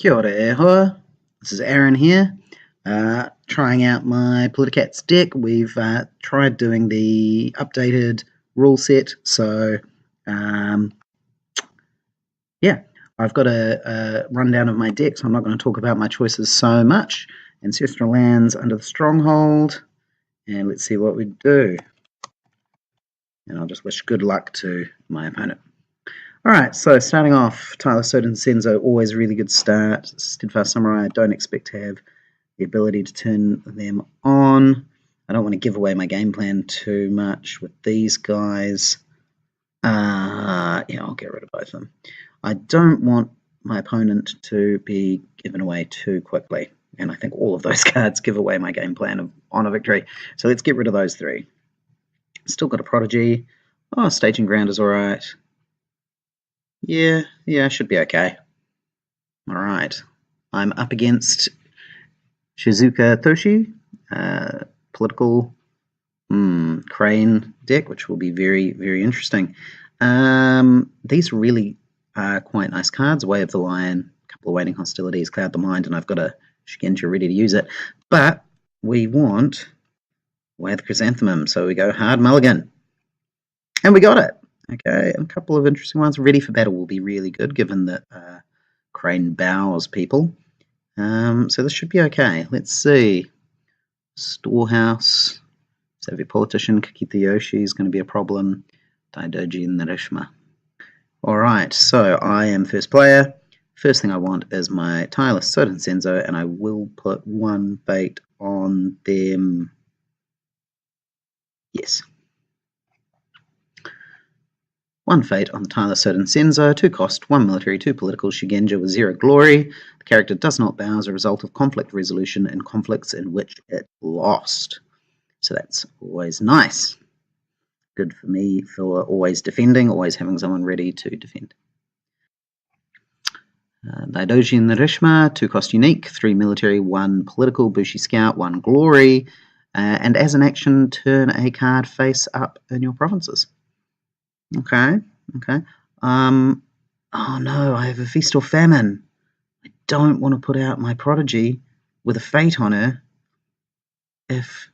Kia ora e hoa. This is Aaron here, trying out my Politicats deck. We've tried doing the updated rule set, so yeah, I've got a rundown of my deck, so I'm not going to talk about my choices so much. Ancestral lands under the stronghold, and let's see what we do. And I'll just wish good luck to my opponent. Alright, so starting off, Tyler Soden Senzo, always a really good start. Steadfast Samurai, I don't expect to have the ability to turn them on. I don't want to give away my game plan too much with these guys. Yeah, I'll get rid of both of them. I don't want my opponent to be given away too quickly, and I think all of those cards give away my game plan of Honor Victory. So let's get rid of those three. Still got a Prodigy. Oh, Staging Ground is alright. Yeah, should be okay. Alright. I'm up against Shizuka Toshi, political crane deck, which will be very, very interesting. These really are quite nice cards. Way of the Lion, a couple of Waiting Hostilities, Cloud the Mind, and I've got a Shigenja ready to use it. But we want Way of the Chrysanthemum, so we go hard mulligan. And we got it! Okay, a couple of interesting ones. Ready for Battle will be really good, given that Crane bows people. So this should be okay. Let's see. Storehouse. Savvy Politician. Kakita Yoshi is going to be a problem. Daidoji Narishima. Alright, so I am first player. First thing I want is my Tireless Soden Senzo, and I will put one fate on them. Yes. One fate on the Tyler Soden Senzo, 2 cost, 1 military, 2 political, Shigenja with 0 glory. The character does not bow as a result of conflict resolution in conflicts in which it lost. So that's always nice. Good for me for always defending, always having someone ready to defend. Daidoji Narishima, 2 cost unique, 3 military, 1 political, Bushi Scout, 1 glory. And as an action, turn a card face up in your provinces. Okay. Oh no, I have a Feast or Famine. I don't want to put out my Prodigy with a fate on her if...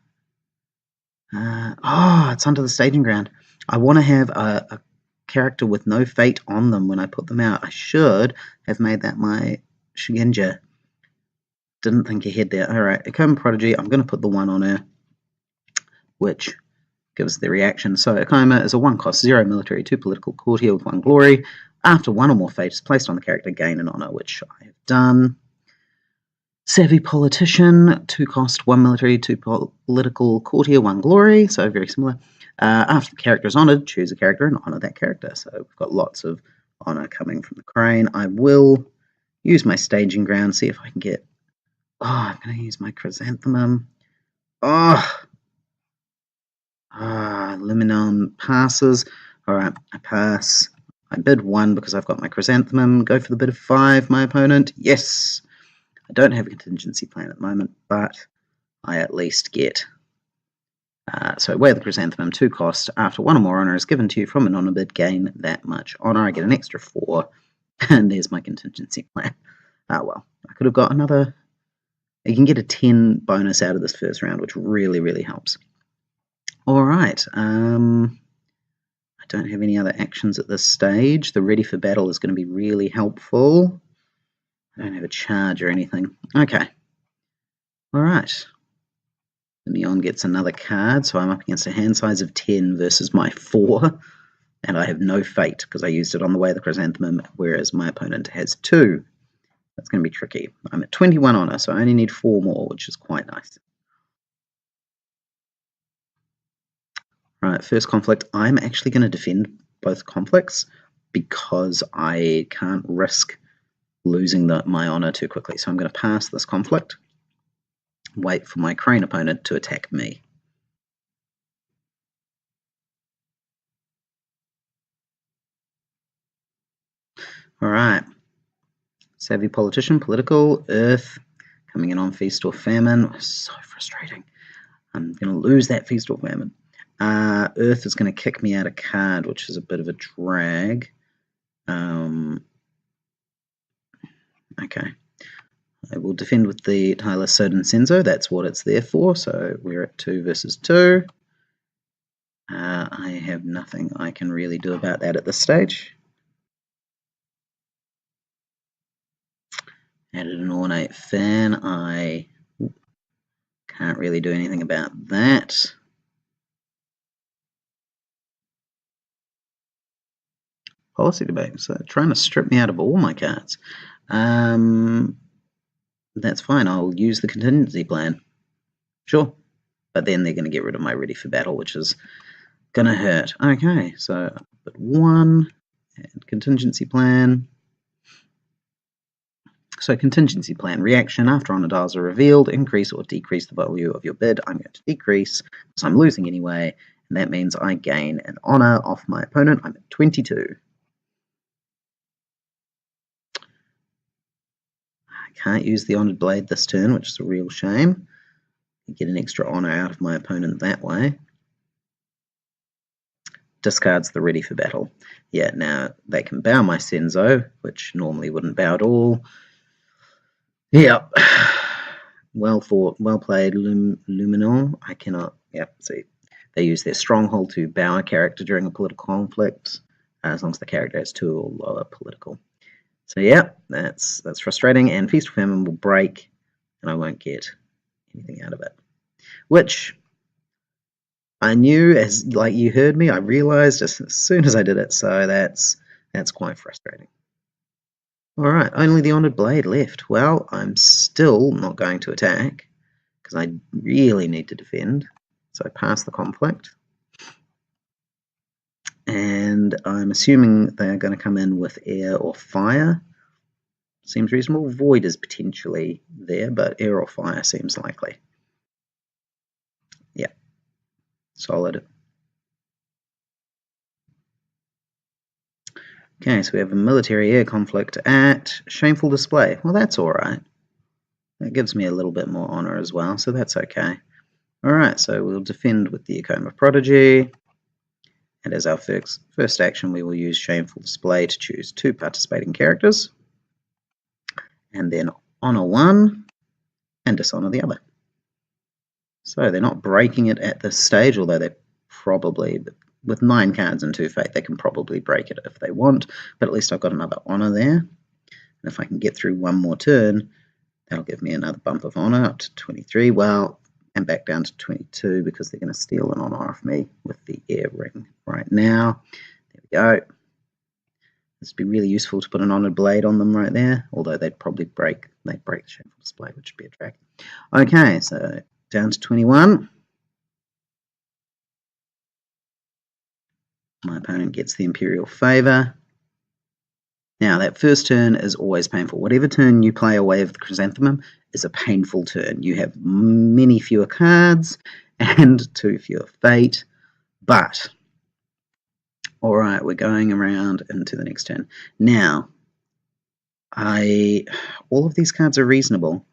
it's under the Staging Ground. I want to have a character with no fate on them when I put them out. I should have made that my Shigenja. Didn't think ahead there. Alright, Akoma Prodigy, I'm going to put the 1 on her, which gives the reaction. So Akoma is a 1 cost, 0 military, 2 political, courtier with 1 glory. After 1 or more fate is placed on the character, gain an honor, which I have done. Savvy Politician, 2 cost, 1 military, 2 political, courtier, 1 glory, so very similar. After the character is honored, choose a character and honor that character. So we've got lots of honor coming from the crane. I will use my Staging Ground, see if I can get... I'm going to use my Chrysanthemum. Luminon passes. Alright, I pass. I bid 1 because I've got my Chrysanthemum. Go for the bid of 5, my opponent. Yes! I don't have a contingency plan at the moment, but I at least get... so Way of the Chrysanthemum, 2 cost. After 1 or more honor is given to you from an honor bid, gain that much honor. I get an extra 4, and there's my contingency plan. Well, I could have got another... You can get a 10 bonus out of this first round, which really, really helps. Alright, I don't have any other actions at this stage. The Ready for Battle is going to be really helpful. I don't have a charge or anything. Okay. Alright. The Neon gets another card, so I'm up against a hand size of 10 versus my 4. And I have no fate, because I used it on the Way of the Chrysanthemum, whereas my opponent has 2. That's going to be tricky. I'm at 21 honor, so I only need 4 more, which is quite nice. Right, first conflict. I'm actually going to defend both conflicts because I can't risk losing my honor too quickly. So I'm going to pass this conflict, wait for my crane opponent to attack me. Alright. Savvy Politician, political, Earth, coming in on Feast or Famine. So frustrating. I'm going to lose that Feast or Famine. Earth is going to kick me out a card, which is a bit of a drag. Okay. I will defend with the Tyler Soden Senzo. That's what it's there for. So we're at 2 versus 2. I have nothing I can really do about that at this stage. Added an ornate fan. I can't really do anything about that. Policy debate. So trying to strip me out of all my cards. That's fine. I'll use the contingency plan. Sure. But then they're going to get rid of my ready for battle, which is going to hurt. Okay, so put 1 and contingency plan. So contingency plan reaction, after honor dials are revealed, increase or decrease the value of your bid. I'm going to decrease because I'm losing anyway, and that means I gain an honor off my opponent. I'm at 22. I can't use the honored blade this turn, which is a real shame. I get an extra honor out of my opponent that way. Discards the ready for battle. Yeah, now they can bow my Senzo, which normally wouldn't bow at all. Yep. Well thought, well played, Luminor. I cannot, yep, see. They use their stronghold to bow a character during a political conflict, as long as the character has 2 or lower political. So yeah, that's frustrating, and Feast or Famine will break, and I won't get anything out of it. Which I knew, as like you heard me, I realized as soon as I did it, so that's quite frustrating. Alright, only the Honored Blade left. Well, I'm still not going to attack, because I really need to defend. So I pass the conflict. And I'm assuming they're going to come in with air or fire. Seems reasonable. Void is potentially there, but air or fire seems likely. Yeah, solid. Okay, so we have a military air conflict at Shameful Display. Well, that's alright. That gives me a little bit more honor as well, so that's okay. Alright, so we'll defend with the Akoma Prodigy. And as our first action, we will use Shameful Display to choose 2 participating characters. And then honor 1 and dishonor the other. So they're not breaking it at this stage, although they probably, with 9 cards and 2 fate, they can probably break it if they want, but at least I've got another honor there. And if I can get through 1 more turn, that'll give me another bump of honor up to 23. Well, and back down to 22 because they're going to steal an honor off me with the air ring right now. There we go. This would be really useful to put an honored blade on them right there, although they'd probably break the Shameful Display, which would be a drag. Okay, so down to 21. My opponent gets the Imperial Favor. Now, that first turn is always painful. Whatever turn you play away of the Chrysanthemum is a painful turn. You have many fewer cards and 2 fewer fate, but alright, we're going around into the next turn. Now, all of these cards are reasonable.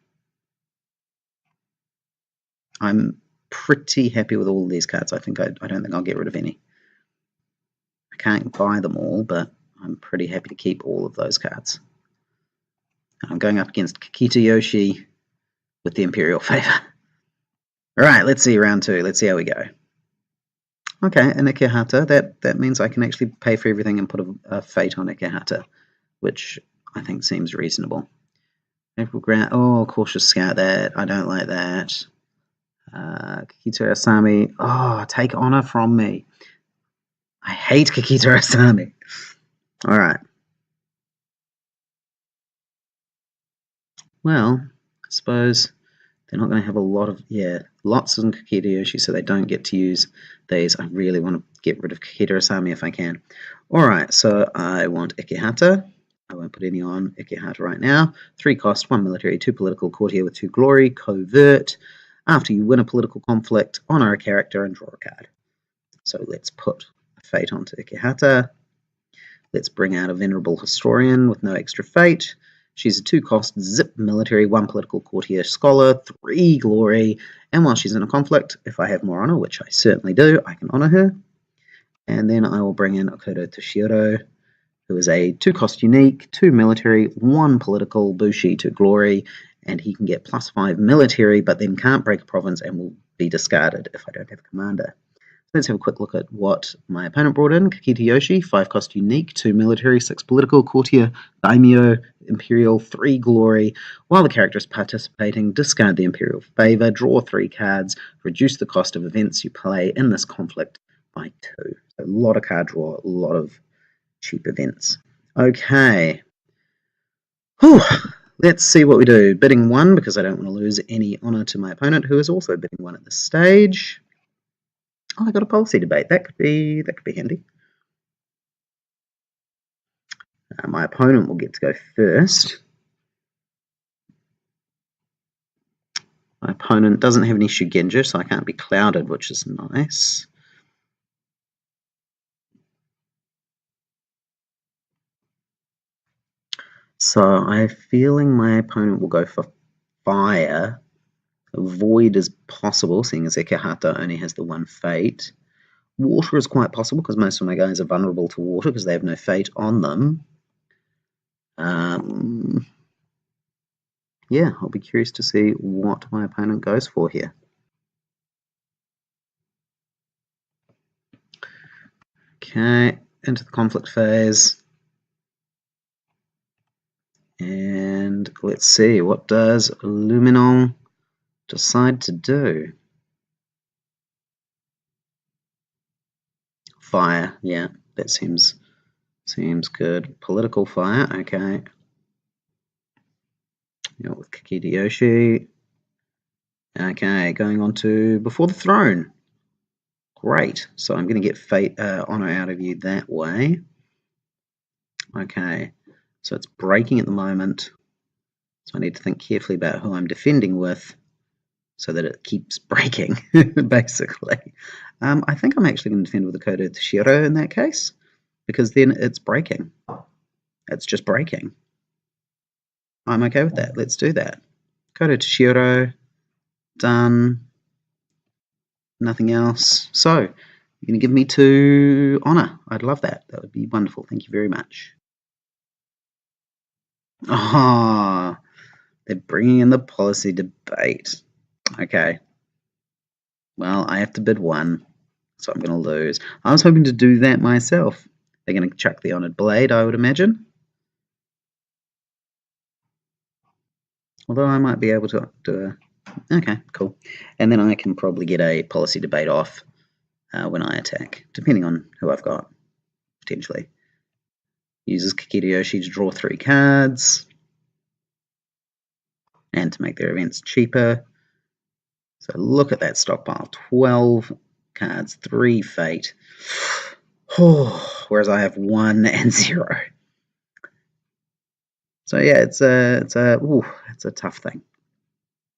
I'm pretty happy with all of these cards. I don't think I'll get rid of any. I can't buy them all, but I'm pretty happy to keep all of those cards. I'm going up against Kakita Yoshi with the Imperial Favor. Alright, let's see round 2. Let's see how we go. Okay, an Ikehata. That means I can actually pay for everything and put a fate on Ikehata, which I think seems reasonable. April Grant. Oh, Cautious Scout. That I don't like that. Kakita Asami. Oh, take honor from me. I hate Kakita Asami. Alright. Well, I suppose they're not going to have a lot of, lots of Kakita Yoshi, so they don't get to use these. I really want to get rid of Kakita Asami if I can. Alright, so I want Ikehata. I won't put any on Ikehata right now. 3 cost, 1 military, 2 political, courtier with 2 glory, covert. After you win a political conflict, honor a character and draw a card. So let's put a fate onto Ikehata. Let's bring out a Venerable Historian with no extra fate. She's a 2-cost, zip military, 1 political, courtier, scholar, 3 glory, and while she's in a conflict, if I have more honor, which I certainly do, I can honor her. And then I will bring in Okoto Toshiro, who is a 2-cost unique, 2 military, 1 political, Bushi, 2 glory, and he can get +5 military, but then can't break a province and will be discarded if I don't have a commander. Let's have a quick look at what my opponent brought in. Kakita-yoshi, 5 cost unique, 2 military, 6 political, courtier, daimyo, imperial, 3 glory. While the character is participating, discard the imperial favor, draw 3 cards, reduce the cost of events you play in this conflict by 2. So a lot of card draw, a lot of cheap events. Okay. Whew. Let's see what we do. Bidding 1, because I don't want to lose any honor to my opponent, who is also bidding 1 at this stage. Oh, I got a policy debate. That could be handy. My opponent will get to go first. My opponent doesn't have any Shugenja, so I can't be clouded, which is nice. So I have a feeling my opponent will go for fire. Void is possible, seeing as Ekahata only has the 1 fate. Water is quite possible, because most of my guys are vulnerable to water because they have no fate on them. Yeah, I'll be curious to see what my opponent goes for here. Okay, into the conflict phase. And let's see, what does Luminol decide to do? Fire, yeah, that seems good. Political fire, okay. With Kakita-yoshi. Okay, going on to Before the Throne. Great, so I'm going to get fate honor out of you that way. Okay, so it's breaking at the moment. So I need to think carefully about who I'm defending with so that it keeps breaking, basically. I think I'm actually going to defend with the Kodo to Shiro in that case, because then it's breaking. It's just breaking. I'm okay with that. Let's do that. Kodo to Shiro. Done. Nothing else. So, you're going to give me 2 honor. I'd love that. That would be wonderful. Thank you very much. Ah, they're bringing in the policy debate. Okay. Well, I have to bid 1, so I'm going to lose. I was hoping to do that myself. They're going to chuck the Honored Blade, I would imagine. Although I might be able to do a... Okay, cool. And then I can probably get a policy debate off when I attack, depending on who I've got, potentially. Uses Kakita-yoshi to draw 3 cards and to make their events cheaper. So look at that stockpile. 12 cards, 3 fate. Whereas I have 1 and 0. So yeah, it's a tough thing.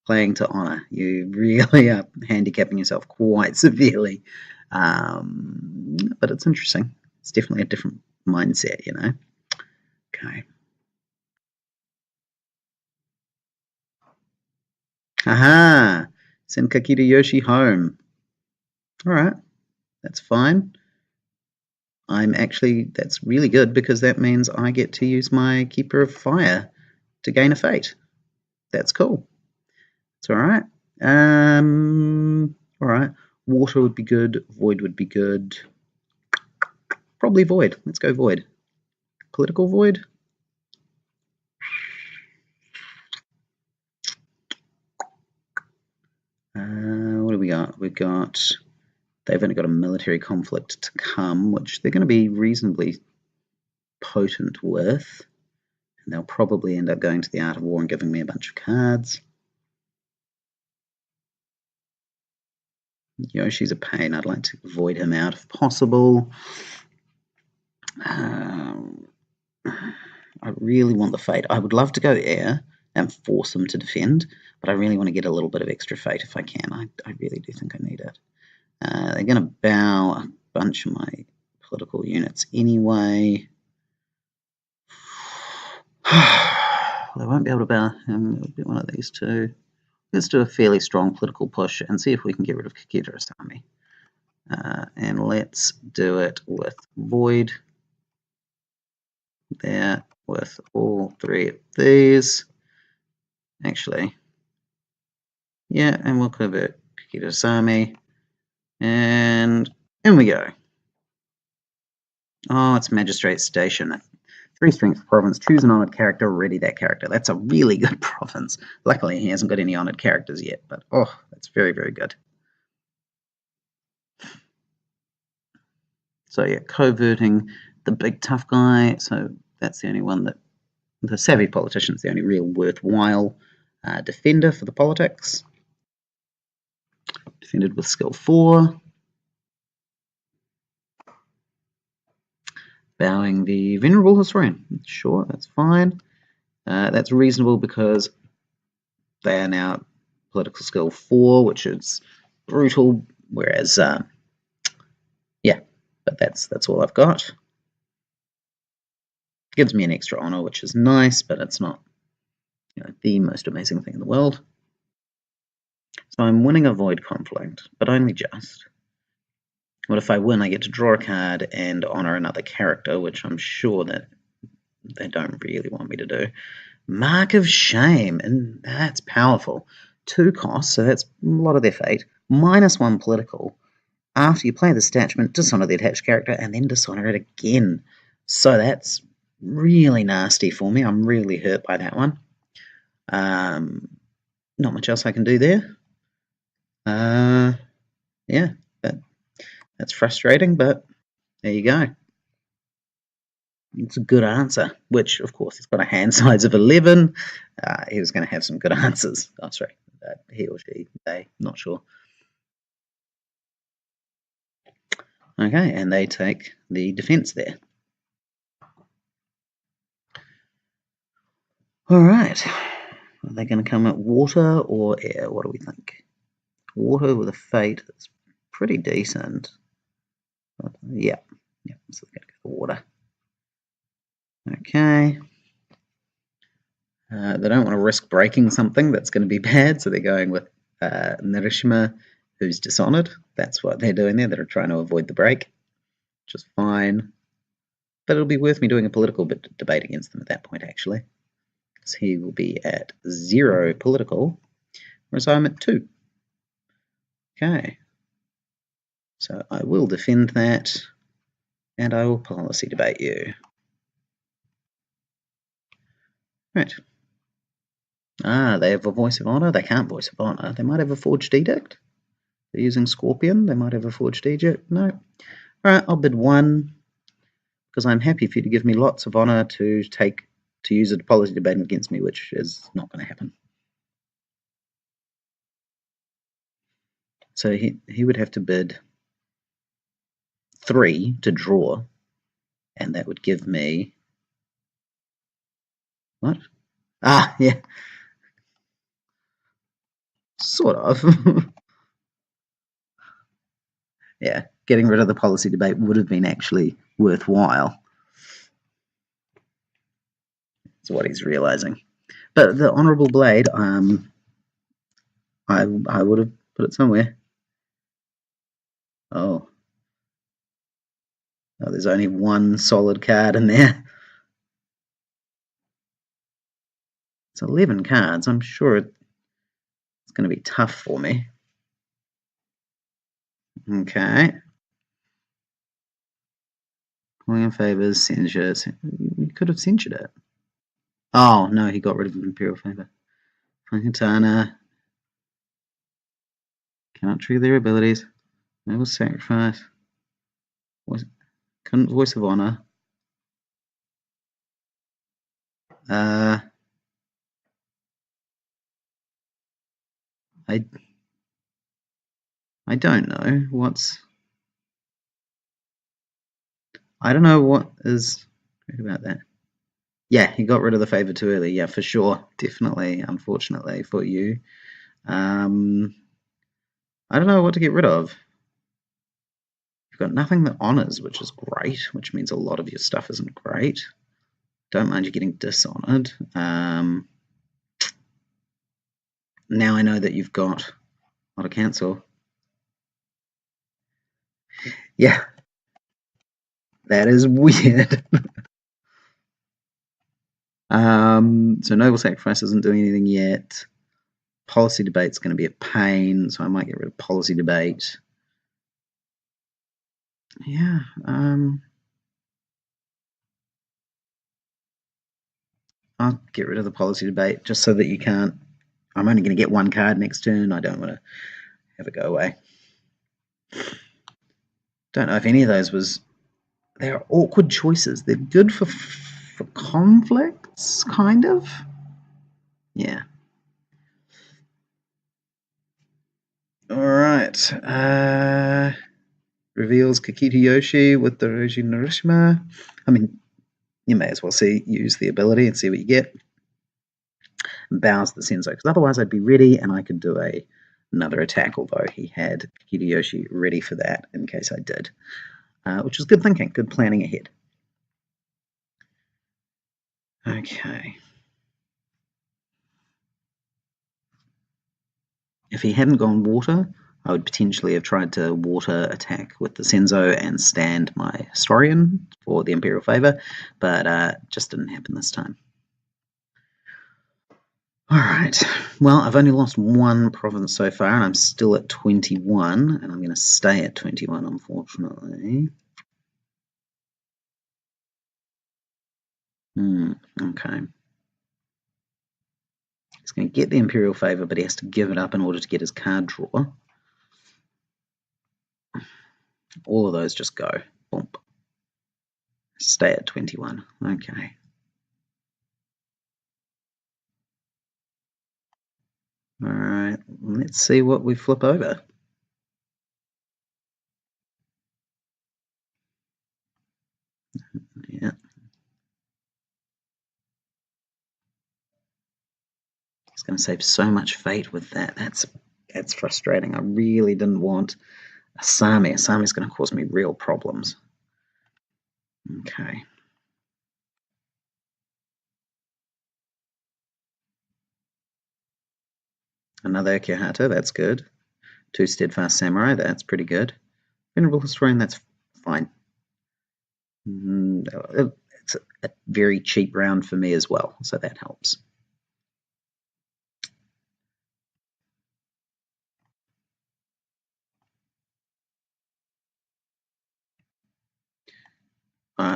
Playing to honor, you really are handicapping yourself quite severely. But it's interesting. It's definitely a different mindset, you know. Okay. Aha! Send Kakita-yoshi home. Alright, that's fine. That's really good, because that means I get to use my Keeper of Fire to gain a fate. That's cool. It's alright. Alright. Water would be good. Void would be good. Probably Void. Let's go Void. Political Void? What do we got? We've got... They've only got a military conflict to come, which they're going to be reasonably potent with. And they'll probably end up going to the Art of War and giving me a bunch of cards. Yoshi's a pain. I'd like to void him out if possible. I really want the fate. I would love to go air and force them to defend, but I really want to get a little bit of extra fate if I can. I really do think I need it. They're going to bow a bunch of my political units anyway. They won't be able to bow him. It'll be one of these two. Let's do a fairly strong political push and see if we can get rid of Kakita's army. And let's do it with Void. There, with all 3 of these. Actually, yeah, and we'll convert Kikidosami, and in we go. Oh, it's Magistrate Station. 3 strength province. Choose an honoured character. Ready that character. That's a really good province. Luckily, he hasn't got any honoured characters yet, but oh, that's very, very good. So yeah, coverting the big tough guy. So that's the only one that the savvy politician's the only real worthwhile defender for the politics. Defended with skill 4. Bowing the venerable historian. Sure, that's fine. That's reasonable because they are now political skill 4, which is brutal. Whereas, yeah, but that's all I've got. Gives me an extra honor, which is nice, but it's not the most amazing thing in the world. So I'm winning a void conflict, but only just. What if I win? I get to draw a card and honor another character, which I'm sure that they don't really want me to do. Mark of Shame, and that's powerful. 2 costs, so that's a lot of their fate. -1 political. After you play this attachment, dishonor the attached character, and then dishonor it again. So that's really nasty for me. I'm really hurt by that one. Not much else I can do there. Yeah, that's frustrating, but there you go. It's a good answer, which, of course, he's got a hand size of 11. He was going to have some good answers. Oh, sorry, he or she, they, not sure. Okay, and they take the defense there. All right. Are they going to come at water or air? What do we think? Water with a fate that's pretty decent. Yeah, so they're going to go for water. Okay. They don't want to risk breaking something that's going to be bad, so they're going with Narishima, who's dishonored. That's what they're doing there. They're trying to avoid the break, which is fine. But it'll be worth me doing a political debate against them at that point, actually. Because he will be at 0 political, whereas I'm at 2. Okay. So I will defend that, and I will policy debate you. Right. They have a voice of honor. They can't voice of honor. They might have a forged edict. They're using Scorpion. They might have a forged edict. No. All right, I'll bid 1 because I'm happy for you to give me lots of honor to use a policy debate against me, which is not going to happen. So he would have to bid 3 to draw, and that would give me what? Yeah. Sort of. Yeah, getting rid of the policy debate would have been actually worthwhile. That's what he's realizing. But the Honourable Blade, I would have put it somewhere. Oh, there's only 1 solid card in there. It's 11 cards. I'm sure it's going to be tough for me. Okay. Pulling in favours, censure. You could have censured it. Oh, no, he got rid of Imperial Favour. Katana. Cannot trigger their abilities. Noble Sacrifice. Couldn't Voice of Honor. I don't know what's. I don't know what is great about that. Yeah, he got rid of the favour too early. Yeah, for sure. Definitely, unfortunately for you. I don't know what to get rid of. You've got nothing that honours, which is great, which means a lot of your stuff isn't great. Don't mind you getting dishonoured. Now I know that you've got what to cancel. Yeah. That is weird. So noble sacrifice isn't doing anything yet. Policy debate's going to be a pain, so I might get rid of policy debate. Yeah. I'll get rid of the policy debate just so that you can't. I'm only going to get one card next turn. I don't want to have it go away. Don't know if any of those was. They're awkward choices. They're good for conflicts, kind of. Yeah. All right. Reveals Kakita with the Roji Narishima. I mean, you may as well use the ability and see what you get. Bows the Senzo, because otherwise I'd be ready and I could do another attack, although he had Kakita ready for that in case I did. Which is good thinking, good planning ahead. Okay. If he hadn't gone water, I would potentially have tried to water attack with the Senzo and stand my historian for the Imperial Favor, but just didn't happen this time. Alright, well, I've only lost one province so far, and I'm still at 21, and I'm going to stay at 21, unfortunately. Okay. He's going to get the Imperial Favor, but he has to give it up in order to get his card draw. All of those just go. Bump. Stay at 21. Okay. Alright, let's see what we flip over. Yeah. He's going to save so much fate with that. That's frustrating. I really didn't want Asami. Asami's going to cause me real problems. Okay. Another Akihata, that's good. 2 Steadfast Samurai, that's pretty good. Venerable Historian, that's fine. It's a very cheap round for me as well, so that helps.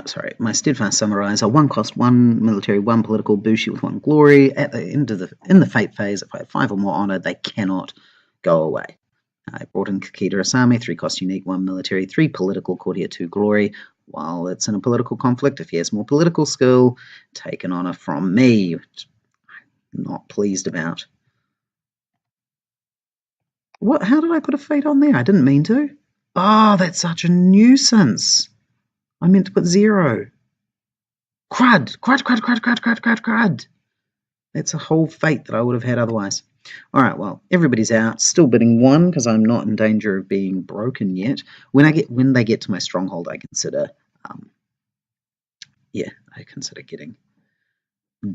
Sorry, my Steadfast Samurais are 1 cost, 1 military, 1 political, Bushi with 1 glory. At the end of in the Fate phase, if I have 5 or more honor, they cannot go away. I brought in Kakita Asami, 3 cost unique, 1 military, 3 political, courtier, 2 glory. While it's in a political conflict, if he has more political skill, take an honor from me, which I'm not pleased about. What? How did I put a fate on there? I didn't mean to. Oh, that's such a nuisance. I meant to put 0. Crud! Crud, crud, crud, crud, crud, crud, crud. That's a whole fate that I would have had otherwise. Alright, well, everybody's out. Still bidding 1 because I'm not in danger of being broken yet. When they get to my stronghold, I consider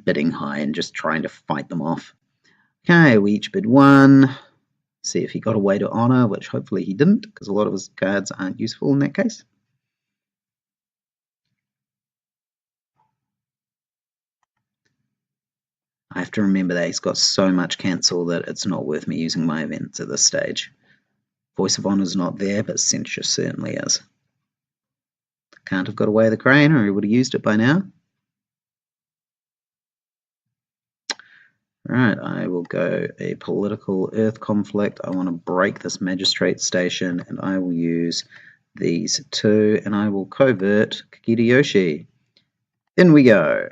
bidding high and just trying to fight them off. Okay, we each bid 1. See if he got away to honor, which hopefully he didn't, because a lot of his cards aren't useful in that case. I have to remember that he's got so much cancel that it's not worth me using my events at this stage. Voice of Honor's not there, but Censure certainly is. Can't have got away the crane, or he would have used it by now. Right, I will go a political earth conflict. I want to break this magistrate station, and I will use these 2, and I will covert Kakita. In we go.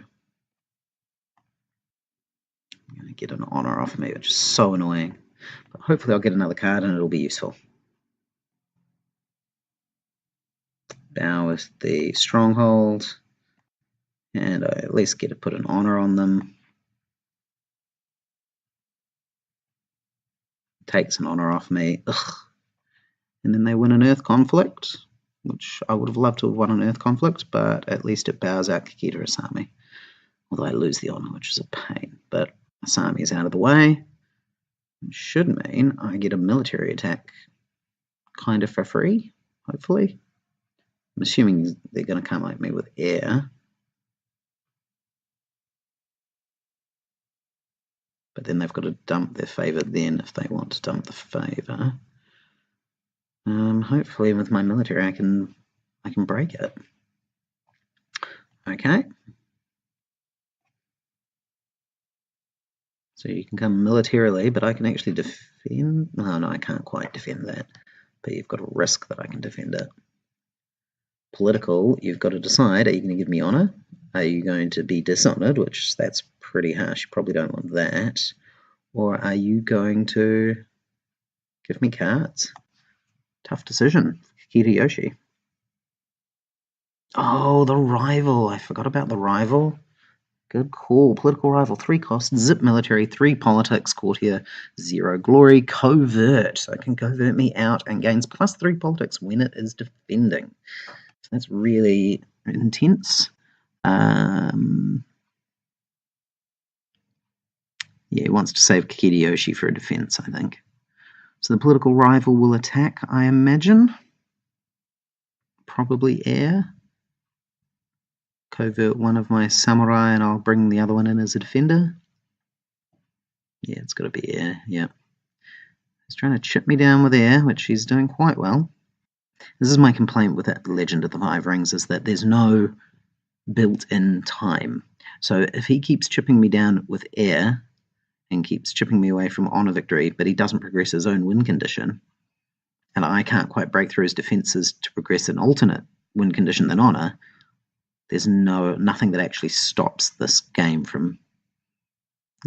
I'm going to get an honor off me, which is so annoying. But hopefully I'll get another card and it'll be useful. Bow with the stronghold, and I at least get to put an honor on them. Takes an honor off me. Ugh. And then they win an earth conflict, which I would have loved to have won an earth conflict, but at least it bows out Kakita Asami. Although I lose the honor, which is a pain. But Asami is out of the way. It should mean I get a military attack kind of for free, hopefully. I'm assuming they're going to come at me with air. but then they've got to dump their favour then if they want to dump the favour. Hopefully with my military I can break it. Okay. So you can come militarily, but I can actually defend. Oh, no, I can't quite defend that. But you've got to risk that I can defend it. Political, you've got to decide, are you going to give me honour? Are you going to be dishonoured, which that's pretty harsh, you probably don't want that. Or are you going to give me cards? Tough decision, Hideyoshi. Oh, the rival, I forgot about the rival. Good call. Political rival, 3 costs, zip military, 3 politics, courtier, 0 glory, covert. So it can covert me out and gains +3 politics when it is defending. So that's really intense. Yeah, he wants to save Hideyoshi for a defense, I think. So the political rival will attack, I imagine. Probably air. Covert one of my samurai and I'll bring the other one in as a defender. Yeah, it's got to be air, yeah. He's trying to chip me down with air, which he's doing quite well. This is my complaint with that Legend of the Five Rings, is that there's no built-in time. So if he keeps chipping me down with air and keeps chipping me away from honor victory, but he doesn't progress his own win condition, and I can't quite break through his defenses to progress an alternate win condition than honor, there's nothing that actually stops this game from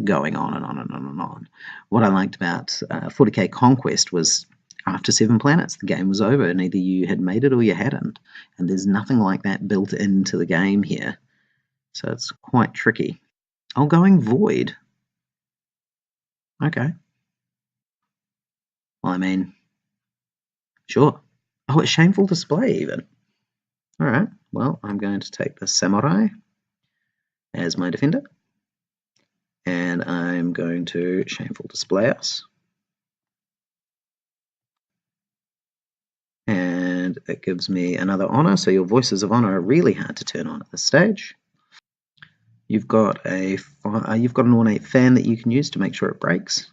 going on and on and on and on. What I liked about 40k Conquest was after 7 planets, the game was over, and either you had made it or you hadn't. And there's nothing like that built into the game here. So it's quite tricky. Oh, going void. Okay. Well, I mean, sure. Oh, it's shameful display even. Alright, well, I'm going to take the samurai as my defender. And I'm going to shameful display us. And it gives me another honor, so your voices of honor are really hard to turn on at this stage. You've got an ornate fan that you can use to make sure it breaks.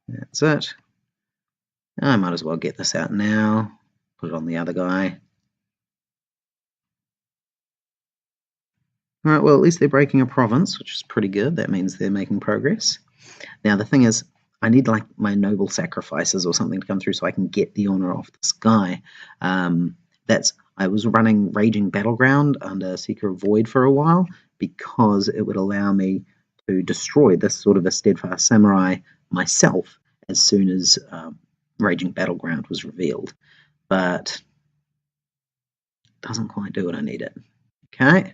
That's it. I might as well get this out now. Put it on the other guy. Alright, well, at least they're breaking a province, which is pretty good. That means they're making progress. Now, the thing is, I need like my noble sacrifices or something to come through so I can get the honor off this guy. I was running Raging Battleground under Seeker of Void for a while because it would allow me to destroy this sort of a steadfast samurai myself as soon as Raging Battleground was revealed. But it doesn't quite do what I need it. Okay.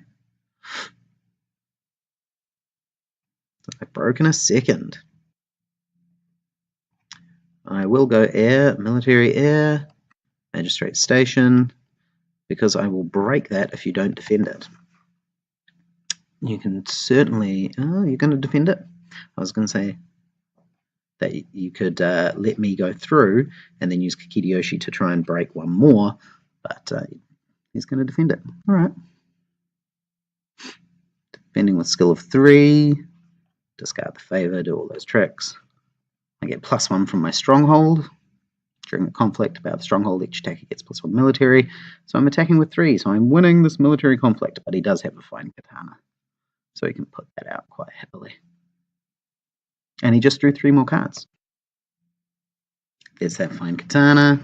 I've broken a second. I will go air, military air, magistrate station, because I will break that if you don't defend it. You can certainly... Oh, you're going to defend it? I was going to say that you could let me go through and then use Hideyoshi to try and break one more, but he's going to defend it. Alright. Defending with skill of 3, discard the favour, do all those tricks. I get +1 from my stronghold. During a conflict about the stronghold, each attacker gets +1 military. So I'm attacking with 3, so I'm winning this military conflict, but he does have a fine katana. So he can put that out quite happily. And he just drew 3 more cards. There's that fine katana.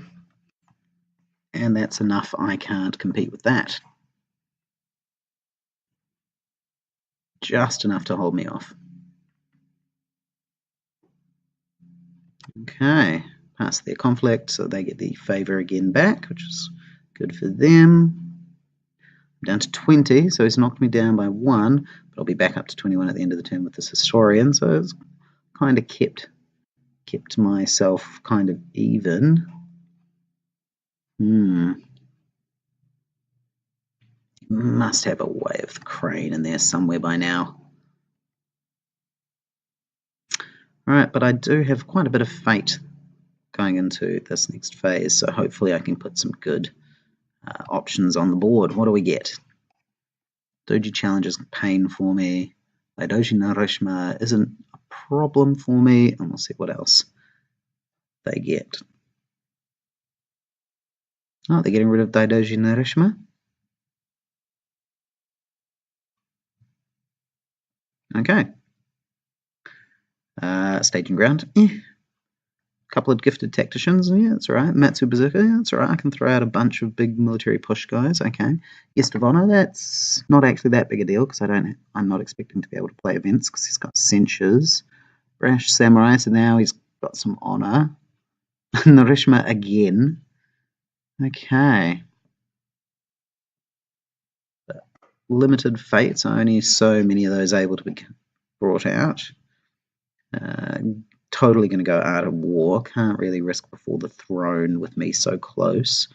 And that's enough, I can't compete with that. Just enough to hold me off. Okay, pass their conflict, so they get the favour again back, which is good for them. I'm down to 20, so he's knocked me down by 1, but I'll be back up to 21 at the end of the turn with this historian, so it's kind of kept myself kind of even. Must have a way of the crane in there somewhere by now. Alright, but I do have quite a bit of fate going into this next phase, so hopefully I can put some good options on the board. What do we get? Doji Challenge is pain for me. Daidoji Narishima isn't a problem for me, and we'll see what else they get. Oh, they're getting rid of Daidoji Narishima. Okay. Staging Ground. Couple of gifted tacticians. Yeah, that's alright. Matsu Berserker. Yeah, that's alright. I can throw out a bunch of big military push guys. Okay. Guest of Honor. That's not actually that big a deal because I'm not expecting to be able to play events because he's got censures. Brash Samurai. So now he's got some honor. Narishima again. Okay. Limited fates. Only so many of those able to be brought out. Totally going to go Art of War. Can't really risk Before the Throne with me so close.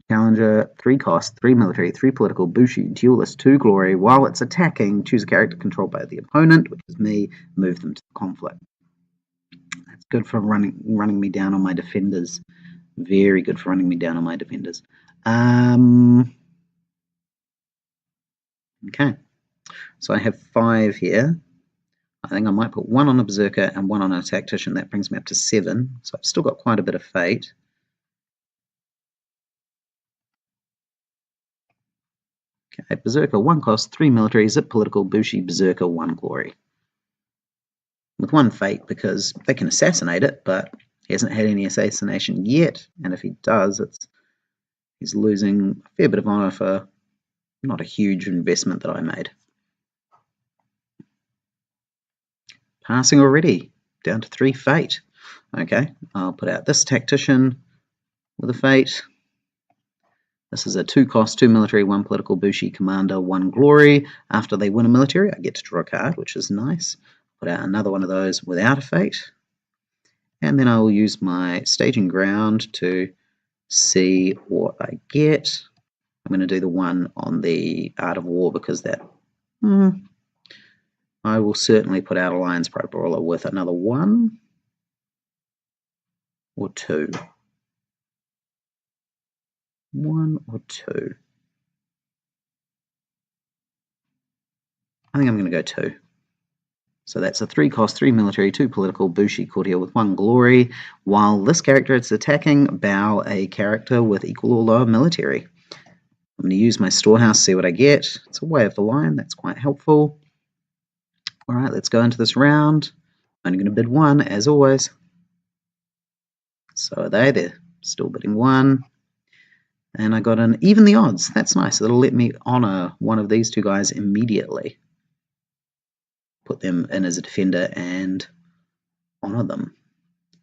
Challenger, 3 cost, 3 military, 3 political, Bushi, duelist, 2 glory. While it's attacking, choose a character controlled by the opponent, which is me, move them to the conflict. That's good for running me down on my defenders. Very good for running me down on my defenders. Okay. So I have 5 here. I think I might put 1 on a Berserker and 1 on a Tactician. That brings me up to 7. So I've still got quite a bit of fate. Okay, Berserker, 1 cost, 3 military, Zip political, Bushi, Berserker, 1 glory. With 1 fate because they can assassinate it, but he hasn't had any assassination yet. And if he does, he's losing a fair bit of honor for not a huge investment that I made. Passing already, down to 3 fate. Okay, I'll put out this Tactician with a fate. This is a 2 cost, 2 military, 1 political, Bushi, Commander, 1 glory. After they win a military, I get to draw a card, which is nice. Put out another one of those without a fate. And then I will use my Staging Ground to see what I get. I'm going to do the one on the Art of War because that... I will certainly put out Alliance Pro Brawler with another 1 or 2. 1 or 2. I think I'm going to go 2. So that's a 3 cost, 3 military, 2 political, Bushi, Courtier with 1 glory. While this character is attacking, bow a character with equal or lower military. I'm going to use my storehouse, see what I get. It's a Way of the Lion, that's quite helpful. Alright, let's go into this round. I'm only going to bid 1, as always. So are they. They're still bidding 1. And I got an even the odds. That's nice. That'll let me honor one of these 2 guys immediately. Put them in as a defender and honor them.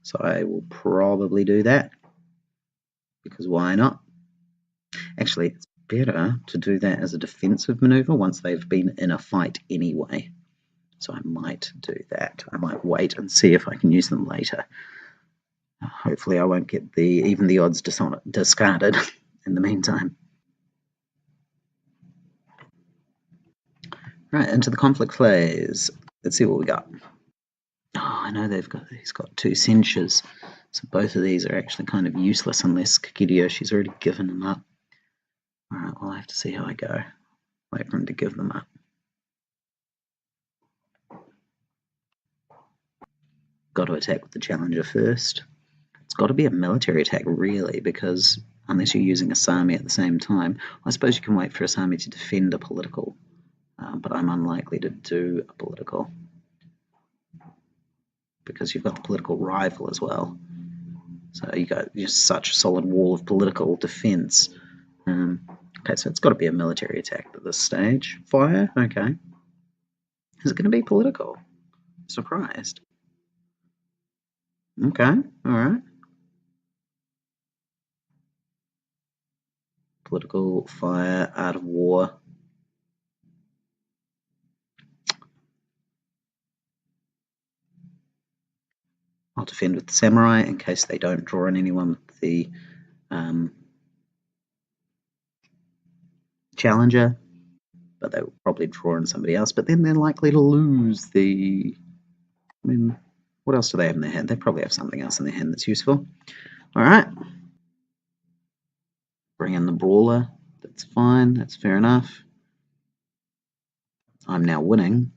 So I will probably do that. Because why not? Actually, it's better to do that as a defensive maneuver once they've been in a fight anyway. So I might do that. I might wait and see if I can use them later. Hopefully I won't get even the odds discarded in the meantime. Right, into the conflict phase. Let's see what we got. Oh, I know he's got 2 censures. So both of these are actually kind of useless unless Kakiriyoshi's already given them up. Alright, well I have to see how I go. Wait for him to give them up. Got to attack with the Challenger first. It's got to be a military attack, really, because unless you're using Asami at the same time, I suppose you can wait for Asami to defend a political, but I'm unlikely to do a political because you've got the political rival as well. So you got just such a solid wall of political defense. Okay, so it's got to be a military attack at this stage. Fire, okay. Is it going to be political? Surprised. Okay, alright. Political, fire, Art of War. I'll defend with the Samurai in case they don't draw in anyone with the Challenger. But they will probably draw in somebody else. But then they're likely to lose the... I mean, what else do they have in their hand? They probably have something else in their hand that's useful. Alright. Bring in the brawler. That's fine. That's fair enough. I'm now winning.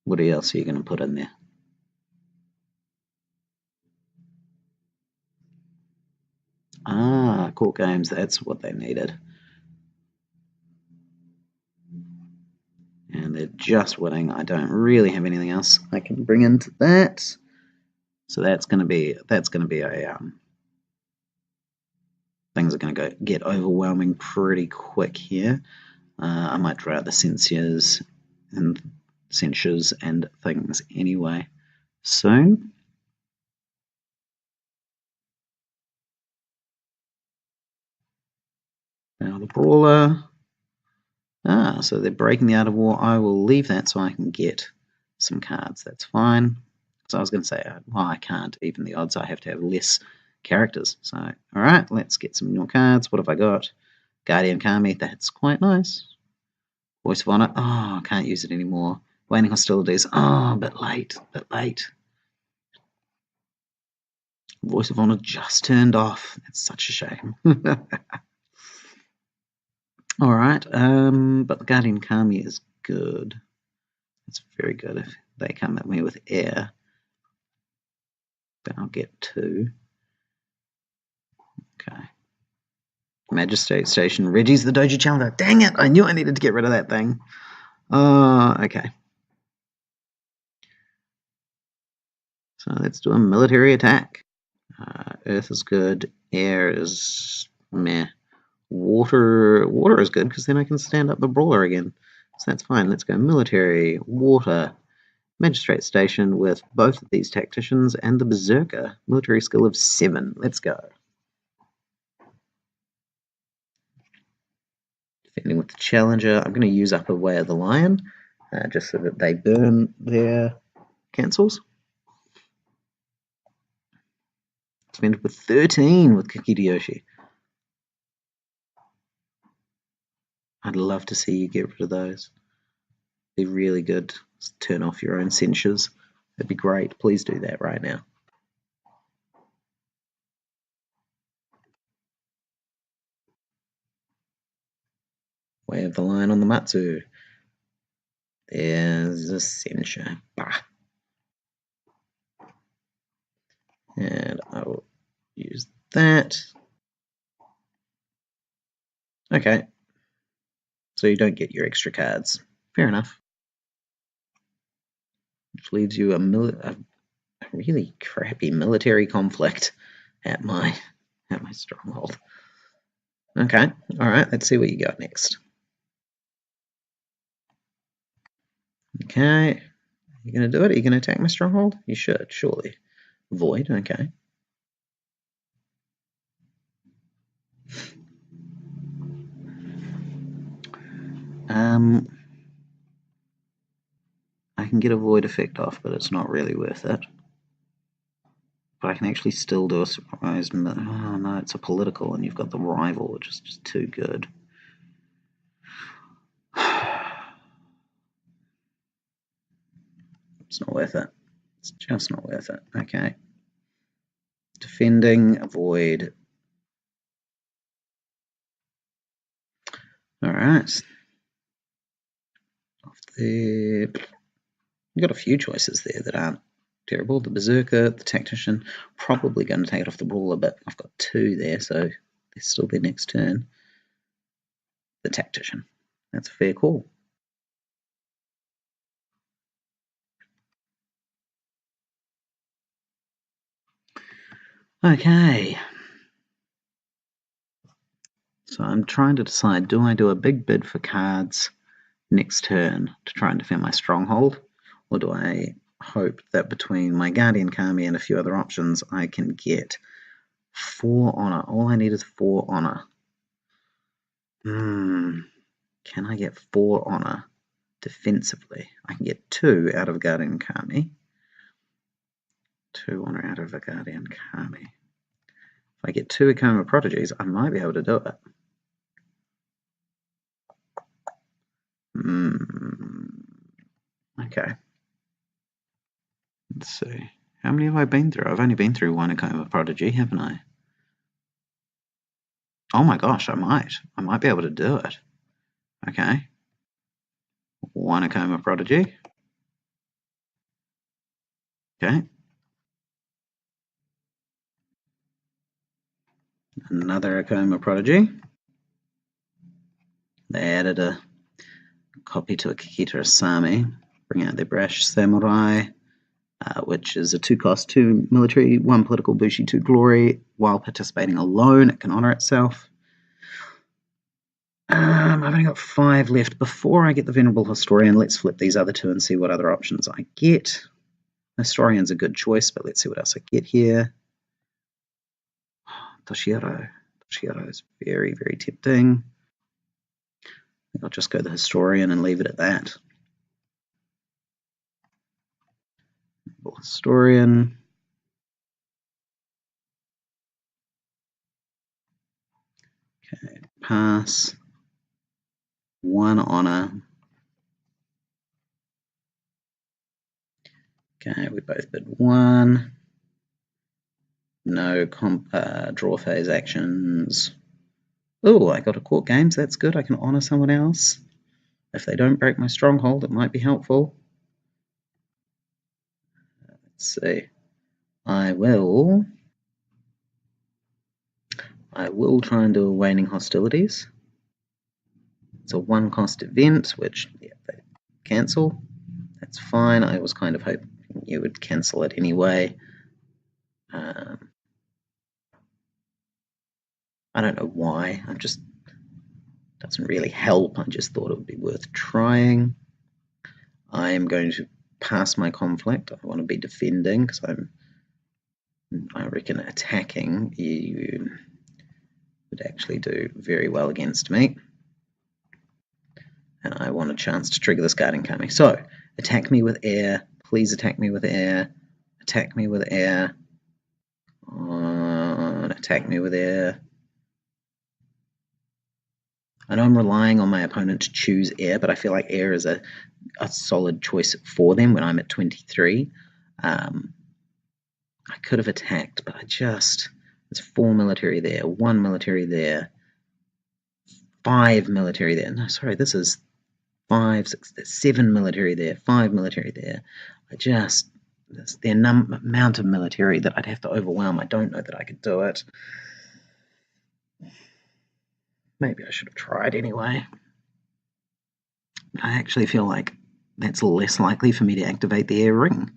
What else are you going to put in there? Ah, court games. That's what they needed. And they're just winning. I don't really have anything else I can bring into that. So that's going to be a things are going to get overwhelming pretty quick here. I might draw out the censures and things anyway soon. Now the brawler. So they're breaking the Art of War. I will leave that so I can get some cards. That's fine. So I was going to say, well, I can't. Even the odds, I have to have less characters. So, all right, let's get some more cards. What have I got? Guardian Kami. That's quite nice. Voice of Honor. Oh, I can't use it anymore. Waning Hostilities. Oh, a bit late. Voice of Honor just turned off. It's such a shame. All right, but the Guardian Kami is good. It's very good. If they come at me with air, then I'll get 2. Okay. Magistrate Station. Reggie's the Doji Challenger. Dang it! I knew I needed to get rid of that thing. Okay. So let's do a military attack. Earth is good. Air is meh. Water is good because then I can stand up the brawler again. So that's fine. Let's go military, water, magistrate station with both of these tacticians and the berserker. Military skill of 7. Let's go. Defending with the challenger. I'm going to use up a Way of the Lion just so that they burn their cancels. Defended with 13 with Kikiyoshi. I'd love to see you get rid of those. Be really good. Just turn off your own censures. That'd be great. Please do that right now. Way of the Lion on the Matsu. There's a censure. Bah. And I will use that. Okay. So you don't get your extra cards. Fair enough. Which leaves you a really crappy military conflict at my stronghold. Okay. Alright, let's see what you got next. Okay. You gonna do it? Are you gonna attack my stronghold? You should, surely. Void, okay. I can get a void effect off, but it's not really worth it. But I can actually still do a surprise. Oh no, it's a political, and you've got the rival, which is just too good. It's not worth it. It's just not worth it. Okay. Defending, avoid. Alright. Off there. You've got a few choices there that aren't terrible. The Berserker, the Tactician, probably going to take it off the Brawler, but I've got 2 there, so they're still their next turn. The Tactician. That's a fair call. Okay. So I'm trying to decide, do I do a big bid for cards next turn to try and defend my stronghold, or do I hope that between my Guardian Kami and a few other options I can get 4 honor? All I need is 4 honor. Can I get 4 honor defensively? I can get 2 out of Guardian Kami. 2 honor out of a Guardian Kami. If I get 2 Akuma Prodigies, I might be able to do it. Okay. Let's see. How many have I been through? I've only been through 1 Akuma Prodigy, haven't I? Oh my gosh, I might be able to do it. Okay. One Akoma Prodigy. Okay. Another Akoma Prodigy. They added a copy to Akihito Asami. Bring out their Brash Samurai, which is a 2-cost, 2 military, 1 political, Bushi, 2 glory. While participating alone, it can honor itself. I've only got 5 left. Before I get the Venerable Historian, let's flip these other 2 and see what other options I get. Historian's a good choice, but let's see what else I get here. Toshiro. Toshiro is very, very tempting. I'll just go the Historian and leave it at that. Historian. Okay, pass. 1 honor. Okay, we both bid 1. No draw phase actions. Oh, I got a court games. That's good. I can honor someone else. If they don't break my stronghold, it might be helpful. Let's see. I will try and do a waning hostilities. It's a 1-cost event, which they cancel. That's fine. I was kind of hoping you would cancel it anyway. I don't know why. It just doesn't really help. I just thought it would be worth trying. I am going to pass my conflict. I want to be defending because I reckon attacking you would actually do very well against me. And I want a chance to trigger this Guardian Kami. So, attack me with air. Please attack me with air. Attack me with air. Attack me with air. I know I'm relying on my opponent to choose air, but I feel like air is a solid choice for them when I'm at 23. I could have attacked, but there's 4 military there, 1 military there, 5 military there. No, sorry, this is 5, 6, 7 military there, 5 military there. There's the amount of military that I'd have to overwhelm. I don't know that I could do it. Maybe I should have tried anyway. I actually feel like that's less likely for me to activate the air ring,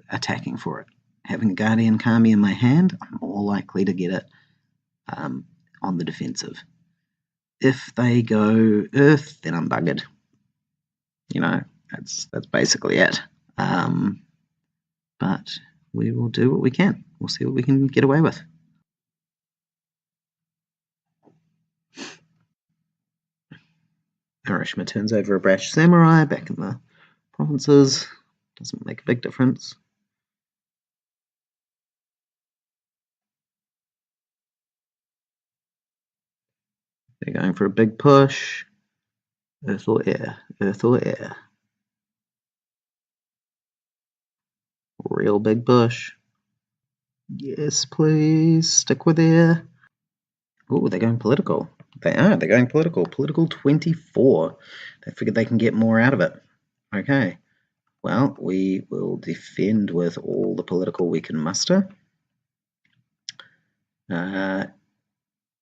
attacking for it. Having a Guardian Kami in my hand, I'm more likely to get it on the defensive. If they go Earth, then I'm buggered. You know, that's basically it. But we will do what we can. We'll see what we can get away with. Hiroshima turns over a Brash Samurai back in the provinces. Doesn't make a big difference. They're going for a big push. Earth or air. Earth or air. Real big push. Yes, please. Stick with air. Oh, they're going political. They are. They're going political. Political 24. They figured they can get more out of it. Okay. Well, we will defend with all the political we can muster. And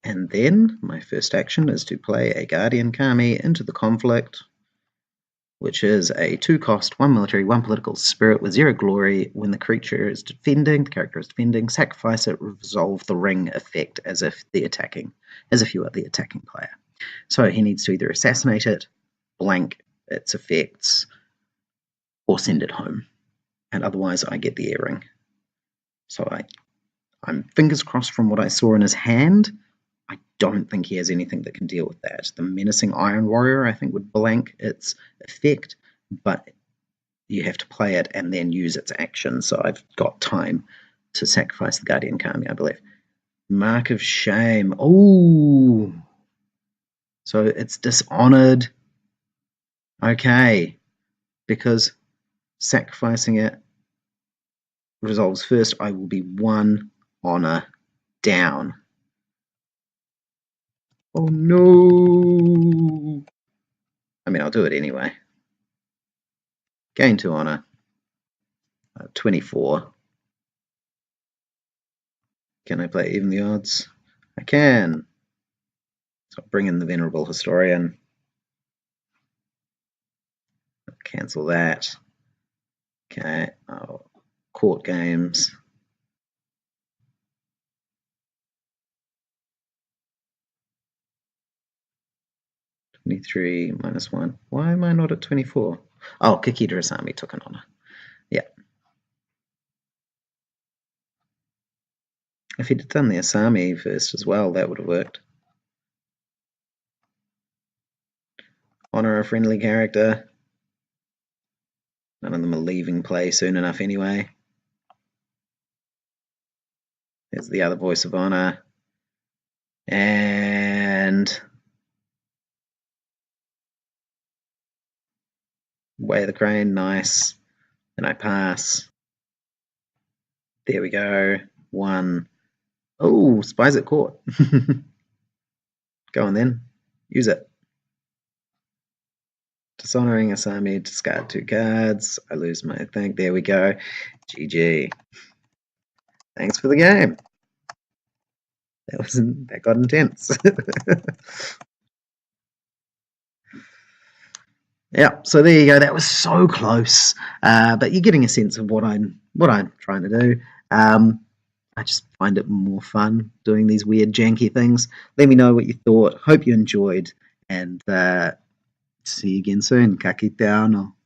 then my first action is to play a Guardian Kami into the conflict, which is a 2-cost, 1 military, 1 political spirit with 0 glory. When the creature is defending, the character is defending, sacrifice it, resolve the ring effect as if you are the attacking player. So he needs to either assassinate it, blank its effects, or send it home. And otherwise I get the air ring. So I'm fingers crossed from what I saw in his hand. I don't think he has anything that can deal with that. The Menacing Iron Warrior, I think, would blank its effect, but you have to play it and then use its action, so I've got time to sacrifice the Guardian Kami, I believe. Mark of Shame. Oh! So it's dishonored. Okay. Because sacrificing it resolves first, I will be 1 honor down. Oh no! I mean, I'll do it anyway. Gain 2 honor. 24. Can I play even the odds? I can. So I'll bring in the Venerable Historian. Cancel that. Okay. Oh, court games. -3 -1. Why am I not at 24? Oh, Kikita Asami took an honor. Yeah. If he'd done the Asami first as well, that would have worked. Honor a friendly character. None of them are leaving play soon enough anyway. There's the other voice of honor. And Way of the Crane, nice. And I pass. There we go. 1. Oh, spies at court. Go on then. Use it. Dishonoring Asami, discard 2 cards. I lose my thing. There we go. GG. Thanks for the game. That got intense. Yeah, so there you go. That was so close, but you're getting a sense of what I'm trying to do. I just find it more fun doing these weird, janky things. Let me know what you thought. Hope you enjoyed, and see you again soon. Ka kite ano.